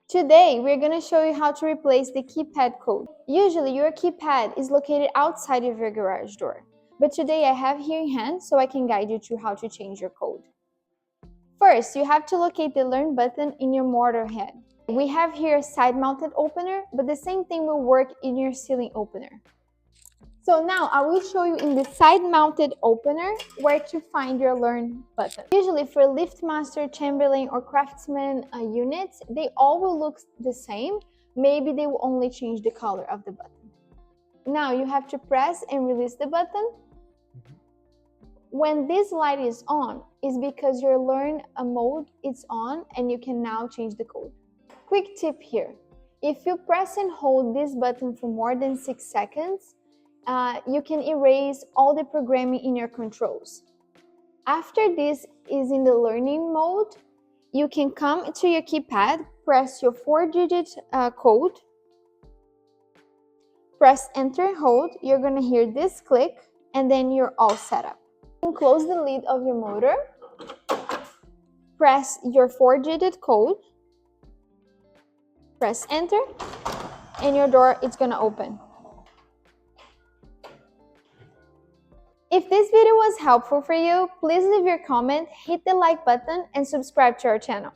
Today, we're going to show you how to replace the keypad code. Usually, your keypad is located outside of your garage door. But today, I have here in hand so I can guide you through how to change your code. First, you have to locate the Learn button in your mortar head. We have here a side-mounted opener, but the same thing will work in your ceiling opener. So now I will show you in the side-mounted opener where to find your Learn button. Usually for LiftMaster, Chamberlain, or Craftsman units, they all will look the same. Maybe they will only change the color of the button. Now you have to press and release the button. When this light is on, it's because your Learn mode is on and you can now change the code. Quick tip here. If you press and hold this button for more than 6 seconds, you can erase all the programming in your controls. After this is in the learning mode, you can come to your keypad, press your 4-digit code, press enter and hold. You're going to hear this click, and then you're all set up. You can close the lid of your motor, press your 4-digit code, press enter, and your door is going to open. If this video was helpful for you, please leave your comment, hit the like button, and subscribe to our channel.